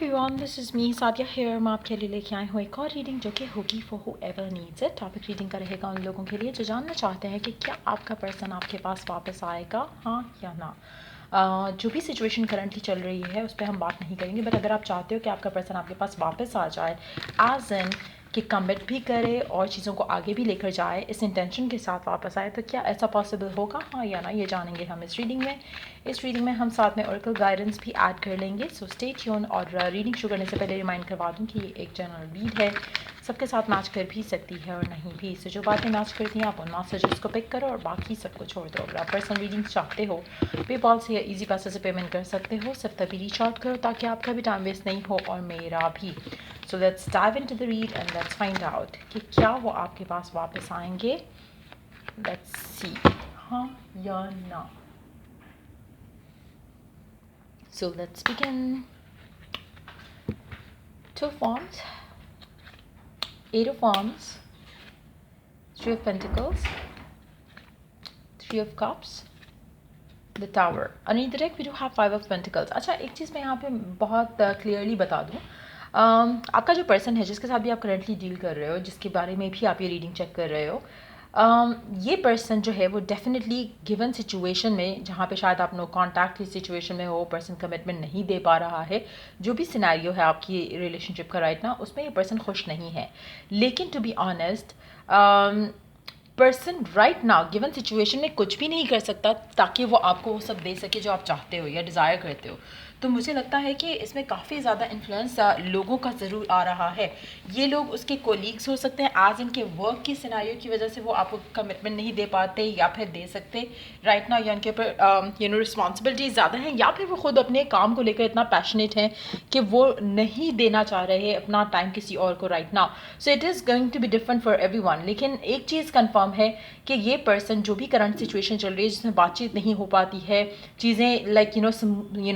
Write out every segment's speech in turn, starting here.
everyone, this is me Sadia here। मैं आपके लिए लेके आई हूँ एक और रीडिंग जो कि होगी for whoever needs it। Topic reading का रहेगा उन लोगों के लिए जो जानना चाहते हैं कि क्या आपका पर्सन आपके पास वापस आएगा, हाँ या ना। जो भी सिचुएशन करंटली चल रही है उस पर हम बात नहीं करेंगे, बट अगर आप चाहते हो कि आपका पर्सन आपके पास वापस आ जाए एज एन कि कमिट भी करे और चीज़ों को आगे भी लेकर जाए, इस इंटेंशन के साथ वापस आए, तो क्या ऐसा पॉसिबल होगा, हाँ या ना, ये जानेंगे हम इस रीडिंग में। इस रीडिंग में हम साथ में ओरेकल गाइडेंस भी ऐड कर लेंगे। So stay tune. और रीडिंग शुरू करने से पहले रिमाइंड करवा दूँ कि ये एक जनरल रीड है, सबके साथ मैच कर भी सकती है और नहीं भी। सो जो बातें मैच करती हैं आप उन मैसेजेस को पिक करो और बाकी सबको छोड़ दो। अगर आप पर्सनल रीडिंग चाहते हो पेपॉल से या ईजी पैसे से पेमेंट कर सकते हो, सिर्फ तभी रीच आउट करो ताकि आपका भी टाइम वेस्ट नहीं हो और मेरा भी। So let's dive into the read and let's find out कि क्या वो आपके पास वापस आएंगे। लेट्स सी, हाँ या ना। So let's begin. Two of Wands, Eight of Wands, Three of Pentacles, Three of Cups, The Tower. And indirect we do have Five of Pentacles. अच्छा, एक चीज़ मैं यहाँ पे बहुत क्लियरली बता दूँ। आपका जो पर्सन है जिसके साथ भी आप करंटली डील कर रहे हो, जिसके बारे में भी आप ये रीडिंग चेक कर रहे हो, ये पर्सन जो है वो डेफिनेटली गिवन सिचुएशन में जहाँ पे शायद आप नो कॉन्टैक्ट की सिचुएशन में हो, पर्सन कमिटमेंट नहीं दे पा रहा है, जो भी सिनेरियो है आपकी रिलेशनशिप का राइट ना, उसमें ये पर्सन खुश नहीं है। लेकिन to be honest, person right now given situation में कुछ भी नहीं कर सकता ताकि वो आपको वो सब दे सके जो आप चाहते हो या डिज़ायर करते हो। तो मुझे लगता है कि इसमें काफ़ी ज़्यादा इन्फ्लुएंस लोगों का ज़रूर आ रहा है। ये लोग उसके कोलीग्स हो सकते हैं, आज इनके वर्क की सिनेरियो की वजह से वो आपको कमिटमेंट नहीं दे पाते या फिर दे सकते राइट नाउ, या उनके ऊपर रिस्पॉन्सिबिलिटी ज़्यादा है, या फिर वो खुद अपने काम को लेकर इतना पैशनेट हैं कि वो नहीं देना चाह रहे अपना टाइम किसी और को right now. So it is going to be different for everyone. लेकिन एक चीज़ कन्फर्म है कि ये पर्सन जो भी करंट सिचुएशन चल रही है जिसमें बातचीत नहीं हो पाती है, चीज़ें लाइक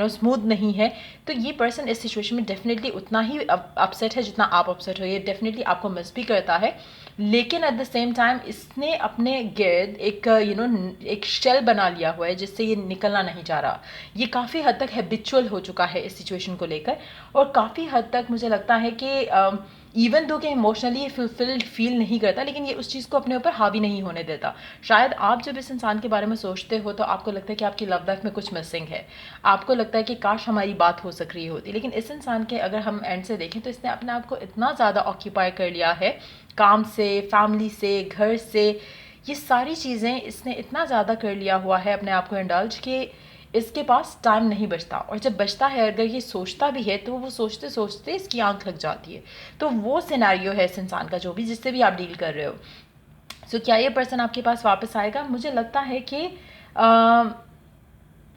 स्मूथ नहीं है, तो ये पर्सन इस सिचुएशन में डेफिनेटली उतना ही अपसेट है जितना आप अपसेट हो। ये डेफिनेटली आपको मिस भी करता है, लेकिन एट द सेम टाइम इसने अपने गिर्द एक एक शेल बना लिया हुआ है जिससे ये निकलना नहीं चाह रहा। ये काफ़ी हद तक हैबिचुअल हो चुका है इस सिचुएशन को लेकर, और काफ़ी हद तक मुझे लगता है कि इवन दो कि इमोशनली फुलफिल्ड फील नहीं करता, लेकिन ये उस चीज़ को अपने ऊपर हावी नहीं होने देता। शायद आप जब इस इंसान के बारे में सोचते हो तो आपको लगता है कि आपकी लव लाइफ में कुछ मिसिंग है, आपको लगता है कि काश हमारी बात हो सक रही होती, लेकिन इस इंसान के अगर हम एंड से देखें तो इसने अपने आप को इतना ज़्यादा ऑक्यूपाई कर लिया है, काम से, फैमिली से, घर से, ये सारी चीज़ें इसने इतना ज़्यादा कर लिया हुआ है अपने आप को इंडल्ज कि इसके पास टाइम नहीं बचता। और जब बचता है, अगर ये सोचता भी है तो वो सोचते सोचते इसकी आंख लग जाती है। तो वो सिनेरियो है इस इंसान का, जो भी जिससे भी आप डील कर रहे हो। सो क्या ये पर्सन आपके पास वापस आएगा? मुझे लगता है कि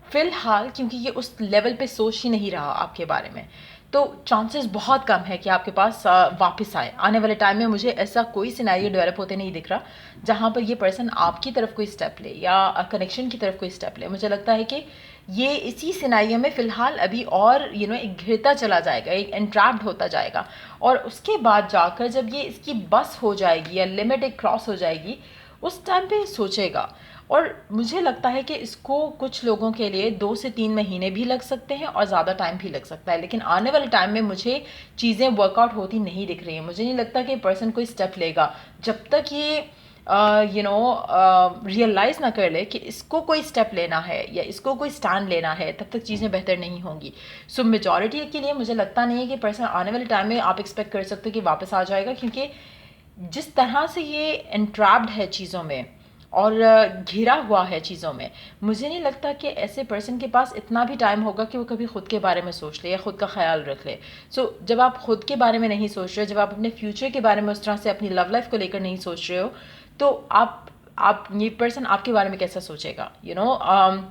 फ़िलहाल क्योंकि ये उस लेवल पे सोच ही नहीं रहा आपके बारे में, तो चांसेस बहुत कम है कि आपके पास वापस आए। आने वाले टाइम में मुझे ऐसा कोई सिनेरियो डेवलप होते नहीं दिख रहा जहाँ पर ये पर्सन आपकी तरफ कोई स्टेप ले या कनेक्शन की तरफ कोई स्टेप ले। मुझे लगता है कि ये इसी सिनेरियो में फ़िलहाल अभी और एक घिरता चला जाएगा, एक एंट्रैप्ड होता जाएगा, और उसके बाद जाकर जब ये इसकी बस हो जाएगी या लिमिट एक क्रॉस हो जाएगी, उस टाइम पे सोचेगा। और मुझे लगता है कि इसको कुछ लोगों के लिए 2 से 3 महीने भी लग सकते हैं और ज़्यादा टाइम भी लग सकता है, लेकिन आने वाले टाइम में मुझे चीज़ें वर्कआउट होती नहीं दिख रही हैं। मुझे नहीं लगता कि पर्सन कोई स्टेप लेगा जब तक ये रियलाइज़ ना कर ले कि इसको कोई स्टेप लेना है या इसको कोई स्टैंड लेना है, तब तक चीज़ें बेहतर नहीं होंगी। सो मेजॉरिटी के लिए मुझे लगता नहीं है कि पर्सन आने वाले टाइम में आप एक्सपेक्ट कर सकते हो कि वापस आ जाएगा, क्योंकि जिस तरह से ये एंट्रैप्ड है चीज़ों में और घिरा हुआ है चीज़ों में, मुझे नहीं लगता कि ऐसे पर्सन के पास इतना भी टाइम होगा कि वो कभी ख़ुद के बारे में सोच ले या ख़ुद का ख्याल रख ले। सो जब आप ख़ुद के बारे में नहीं सोच रहे हो, जब आप अपने फ्यूचर के बारे में उस तरह से अपनी लव लाइफ को लेकर नहीं सोच रहे हो, तो आप ये पर्सन आपके बारे में कैसा सोचेगा?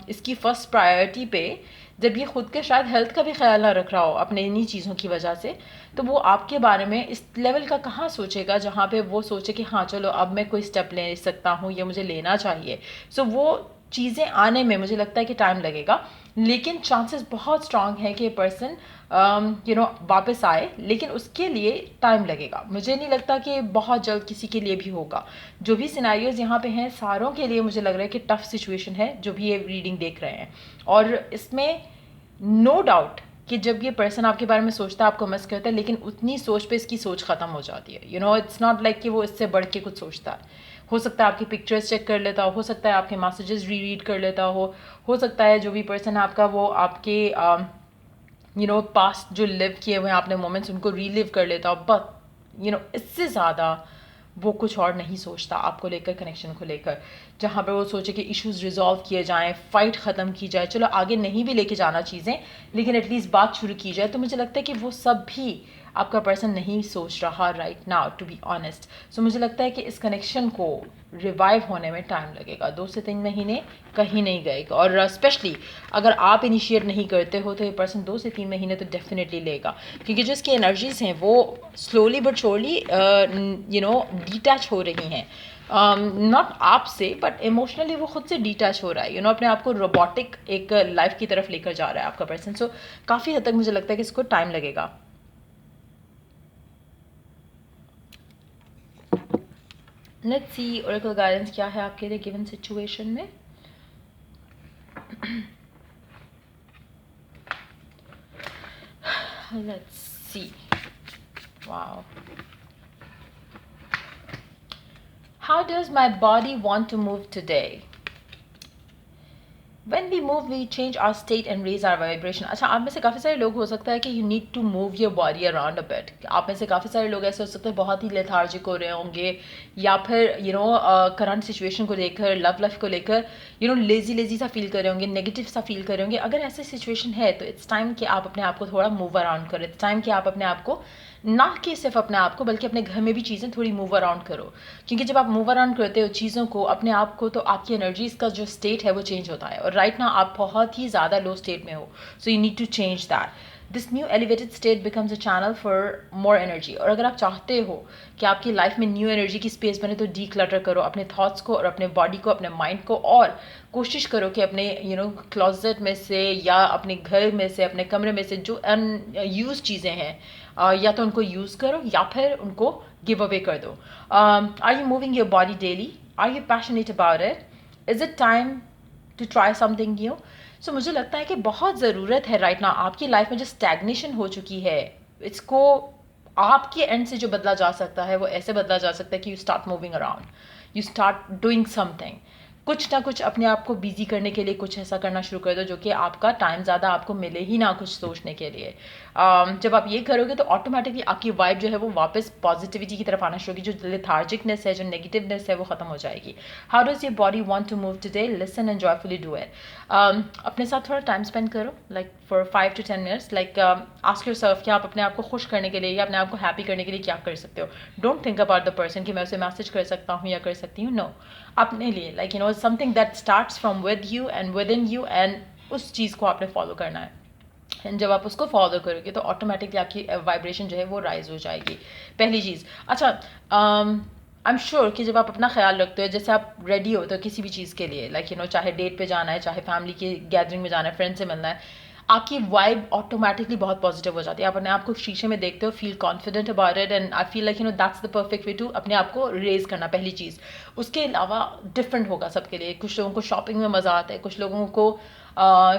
इसकी फ़र्स्ट प्रायोरिटी पे जब ये ख़ुद के शायद हेल्थ का भी ख्याल ना रख रहा हो अपने इन्हीं चीज़ों की वजह से, तो वो आपके बारे में इस लेवल का कहाँ सोचेगा जहाँ पे वो सोचे कि हाँ चलो अब मैं कोई स्टेप ले सकता हूँ या मुझे लेना चाहिए। सो वो चीज़ें आने में मुझे लगता है कि टाइम लगेगा, लेकिन चांसेस बहुत स्ट्रांग है कि ये पर्सन वापस आए, लेकिन उसके लिए टाइम लगेगा। मुझे नहीं लगता कि बहुत जल्द किसी के लिए भी होगा। जो भी सिनेरियोज़ यहाँ पे हैं सारों के लिए मुझे लग रहा है कि टफ़ सिचुएशन है जो भी ये रीडिंग देख रहे हैं, और इसमें नो डाउट کہ جب یہ پرسن آپ کے بارے میں سوچتا ہے، آپ کو مس کرتا ہے، لیکن اتنی سوچ پہ اس کی سوچ ختم ہو جاتی ہے. اٹس ناٹ لائک کہ وہ اس سے بڑھ کے کچھ سوچتا ہے. ہو سکتا ہے آپ کی پکچرز چیک کر لیتا ہو سکتا ہے آپ کے میسیجز ریڈ کر لیتا ہو سکتا ہے جو بھی پرسن آپ کا وہ آپ کے پاسٹ جو لیو کیے ہوئے ہیں آپ نے مومنٹس ان کو ریلیو کر لیتا ہو. بٹ اس سے زیادہ وہ کچھ اور نہیں سوچتا آپ کو لے کر، کنیکشن کو لے کر، جہاں پہ وہ سوچے کہ ایشوز ریزالو کیے جائیں، فائٹ ختم کی جائے، چلو آگے نہیں بھی لے کے جانا چیزیں، لیکن ایٹ لیسٹ بات شروع کی جائے. تو مجھے لگتا ہے کہ وہ سب بھی آپ کا پرسن نہیں سوچ رہا right now, to be honest. So مجھے لگتا ہے کہ اس کنیکشن کو ریوائیو ہونے میں ٹائم لگے گا. 2 سے 3 مہینے کہیں نہیں گئے گا. اور اسپیشلی اگر آپ انیشیٹ نہیں کرتے ہو تو یہ پرسن 2 سے 3 مہینے تو ڈیفینیٹلی لے گا، کیونکہ جو اس کی انرجیز ہیں وہ سلولی بٹ شورلی ڈیٹیچ ہو رہی ہیں. ناٹ آپ سے بٹ ایموشنلی وہ خود سے ڈیٹیچ ہو رہا ہے. اپنے آپ کو روبوٹک ایک لائف کی طرف لے کر جا رہا ہے آپ کا پرسن. سو کافی حد تک مجھے لگتا ہے کہ اس کو ٹائم لگے گا. لیٹس سی اوریکل گائیڈنس کیا ہے آپ کے لیے گیون سچویشن میں. Let's see. Wow. How does my body want to move today? When we move, we change our state and raise our vibration. اچھا آپ میں سے کافی سارے لوگ ہو سکتا ہے کہ you need to move your body around a bit. آپ میں سے کافی سارے لوگ ایسے ہو سکتے ہیں بہت ہی لیتھارجک ہو رہے ہوں گے، یا پھر کرنٹ سچویشن کو لے کر، لو لائف کو لے کر لیزی سا فیل کر رہے ہوں گے، نیگیٹو سا فیل کر رہے ہوں گے. اگر ایسی سچویشن ہے تو اٹس ٹائم کہ آپ اپنے آپ کو تھوڑا موو اراؤنڈ کرو. اٹس ٹائم کہ آپ اپنے آپ کو، نہ کہ صرف اپنے آپ کو بلکہ اپنے گھر میں بھی چیزیں تھوڑی موو اراؤنڈ کرو. کیونکہ جب آپ موو اراؤنڈ کرتے ہو چیزوں کو، اپنے آپ کو، تو آپ کی انرجیز کا جو اسٹیٹ ہے وہ چینج ہوتا ہے. اور رائٹ نا آپ بہت ہی زیادہ لو اسٹیٹ میں ہو. So you need to change that. This new elevated state becomes a channel for more energy. اور اگر آپ چاہتے ہو کہ آپ کی لائف میں نیو انرجی کی اسپیس بنے تو ڈی کلٹر کرو اپنے تھاٹس کو اور اپنے باڈی کو، اپنے مائنڈ کو، اور کوشش کرو کہ اپنے کلوزٹ میں سے یا اپنے گھر میں سے، اپنے کمرے میں سے جو ان یوز چیزیں ہیں یا تو ان کو یوز کرو یا پھر ان کو گیو اوے کر دو. Are you moving your body daily? Are you passionate about it? Is it time to try something new? So مجھے لگتا ہے کہ بہت ضرورت ہے رائٹ نا آپ کی لائف میں جو اسٹیگنیشن ہو چکی ہے، اس کو آپ کے اینڈ سے جو بدلا جا سکتا ہے وہ ایسے بدلا جا سکتا ہے کہ you start moving around, you start doing some thing. کچھ نہ کچھ اپنے آپ کو بیزی کرنے کے لیے کچھ ایسا کرنا شروع کر دو جو کہ آپ کا ٹائم زیادہ آپ کو ملے ہی نہ کچھ سوچنے کے لیے. جب آپ یہ کرو گے تو آٹومیٹکلی آپ کی وائب جو ہے وہ واپس پازیٹیوٹی کی طرف آنا شروع ہوگی. جو لیتھارجکنیس ہے، جو نیگیٹیونیس ہے وہ ختم ہو جائے گی. How does your body want to move today? Listen and joyfully do it. اپنے ساتھ تھوڑا ٹائم اسپینڈ کرو، like for 5 to 10 minutes. Like ask yourself کہ آپ اپنے آپ کو خوش کرنے کے لیے یا اپنے آپ کو ہیپی کرنے کے لیے کیا کر سکتے ہو. Don't think about the person کہ میں اسے میسج کر سکتا ہوں یا کر سکتی ہوں. نو، اپنے لیے like something that starts from with you and within you, and اس چیز کو آپ نے فالو کرنا ہے. اینڈ جب آپ اس کو فالو کرو گے تو آٹومیٹکلی آپ کی وائبریشن جو ہے وہ رائز ہو جائے گی. پہلی چیز. اچھا، آئی ایم شیور کہ جب آپ اپنا خیال رکھتے ہو، جیسے آپ ریڈی ہوتے ہو کسی بھی چیز کے لیے، لائک چاہے ڈیٹ پہ جانا ہے، چاہے فیملی کی گیدرنگ میں جانا ہے، فرینڈ سے ملنا ہے، آپ کی وائب آٹومیٹکلی بہت پازیٹیو ہو جاتی ہے. آپ اپنے آپ کو شیشے میں دیکھتے ہو، feel confident about it, and I feel like that's the perfect way to اپنے آپ کو ریز کرنا. پہلی چیز. اس کے علاوہ ڈفرینٹ ہوگا سب کے لیے. کچھ لوگوں کو شاپنگ میں مزہ آتا ہے، کچھ لوگوں کو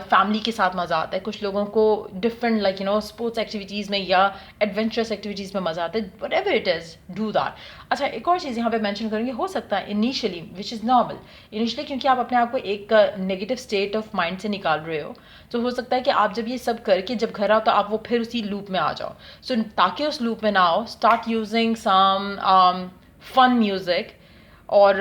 فیملی کے ساتھ مزہ آتا ہے، کچھ لوگوں کو ڈفرینٹ لائک اسپورٹس ایکٹیویٹیز میں یا ایڈونچرس ایکٹیویٹیز میں مزہ آتا ہے. What ever it is, do that. اچھا، ایک اور چیز یہاں پہ مینشن کریں گے. ہو سکتا ہے initially, which is normal, initially کیونکہ آپ اپنے آپ کو ایک نیگیٹو اسٹیٹ آف مائنڈ سے نکال رہے ہو، تو ہو سکتا ہے کہ آپ جب یہ سب کر کے جب گھر آؤ تو آپ وہ پھر اسی لوپ میں آ جاؤ. سو تاکہ اس لوپ میں نہ آؤ، اسٹارٹ یوزنگ سم فن میوزک، اور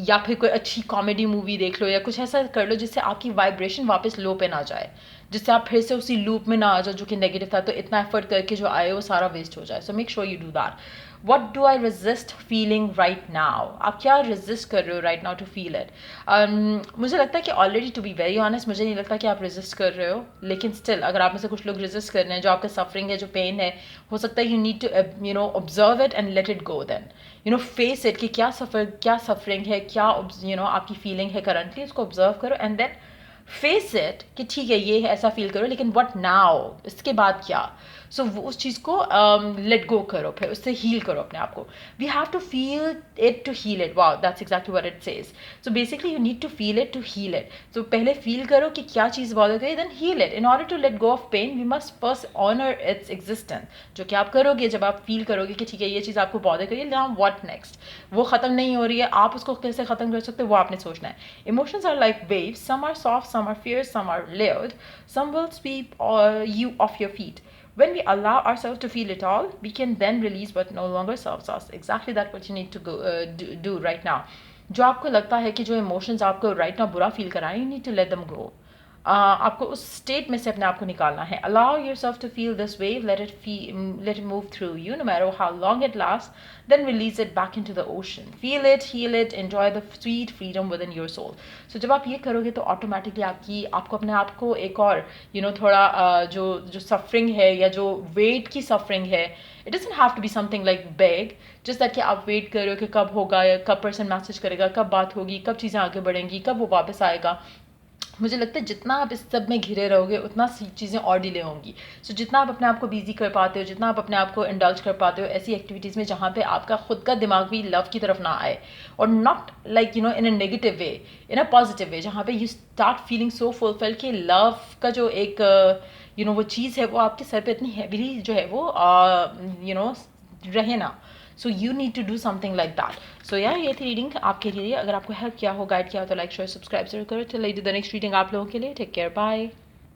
یا پھر کوئی اچھی کامیڈی مووی دیکھ لو یا کچھ ایسا کر لو جس سے آپ کی وائبریشن واپس لو پہ نہ جائے، جس سے آپ پھر سے اسی لوپ میں نہ آ جاؤ جو کہ نیگیٹو تھا. تو اتنا ایفرٹ کر کے جو آئے وہ سارا ویسٹ ہو جائے. So make sure you do that. What do I resist feeling right now? آپ کیا ریزسٹ کر رہے ہو right now to feel it? مجھے لگتا ہے کہ already, to be very honest, مجھے نہیں لگتا کہ آپ ریزسٹ کر رہے ہو، لیکن اسٹل اگر آپ میں سے کچھ لوگ ریزسٹ کر رہے ہیں، جو آپ کا سفرنگ ہے، جو پین ہے، ہو سکتا ہے you need to observe it and let it go. Then face it کہ کیا سفرنگ ہے، کیا آپ کی فیلنگ ہے کرنٹلی، اس کو آبزرو کرو اینڈ دین फेस इट कि ठीक है ये ऐसा फील करो, लेकिन व्हाट नाउ, इसके बाद क्या. सो वो उस चीज़ को लेट गो करो, फिर उससे हील करो अपने आप को. We have to feel it to heal it. Wow, that's exactly what it says. So basically you need to feel it to heal it. तो पहले फील करो कि क्या चीज़ बॉदर करी, then heal it. In order to let go of pain we must first honour its existence. जो कि आप करोगे जब आप फील करोगे कि ठीक है ये चीज़ आपको बॉदर करी, नाउ व्हाट नेक्स्ट. वो ख़त्म नहीं हो रही है, आप उसको कैसे ख़त्म कर सकते हो वो आपने सोचना है. Emotions are like waves, some are soft, some are fierce, some are layered, some will sweep you off your feet. When we allow ourselves to feel it all, we can then release what no longer serves us. Exactly that what you need to do right now. जो आपको लगता है कि जो emotions आपको right now बुरा feel कराएं, you need to let them go. आपको उस स्टेट में से अपने आप को निकालना है. Allow yourself to feel this wave, let it move through you no matter how long it last, then release it back into the ocean. Feel it, heal it, enjoy the sweet freedom within your soul. So जब आप ये करोगे तो automatically आपको अपने आप को एक और थोड़ा जो सफरिंग है या जो वेट की सफरिंग है, it doesn't have to be something like big, just that कि आप वेट कर रहे हो कि कब होगा, या कब पर्सन मैसेज करेगा, कब बात होगी, कब चीज़ें आगे बढ़ेंगी, कब वो वापस आएगा. मुझे लगता है जितना आप इस सब में घिरे रहोगे उतना सी चीज़ें और डिले होंगी. सो जितना आप अपने आप को बिजी कर पाते हो, जितना आप अपने आप को इंडल्ज कर पाते हो ऐसी एक्टिविटीज़ में जहाँ पे आपका खुद का दिमाग भी लव की तरफ ना आए, और not like in a negative way, in a positive way, जहाँ पे you start feeling so fulfil कि लव का जो एक वो चीज़ है वो आपके सर पे इतनी हैवीली जो है वो रहे ना. So you need to do something like that. So यार ये थी रीडिंग आपके लिए. अगर आपको हेल्प किया हो, गाइड किया हो तो लाइक शेयर सब्सक्राइब जरूर करो. चलो द नेक्स्ट रीडिंग आप लोगों के लिए. Take care, bye.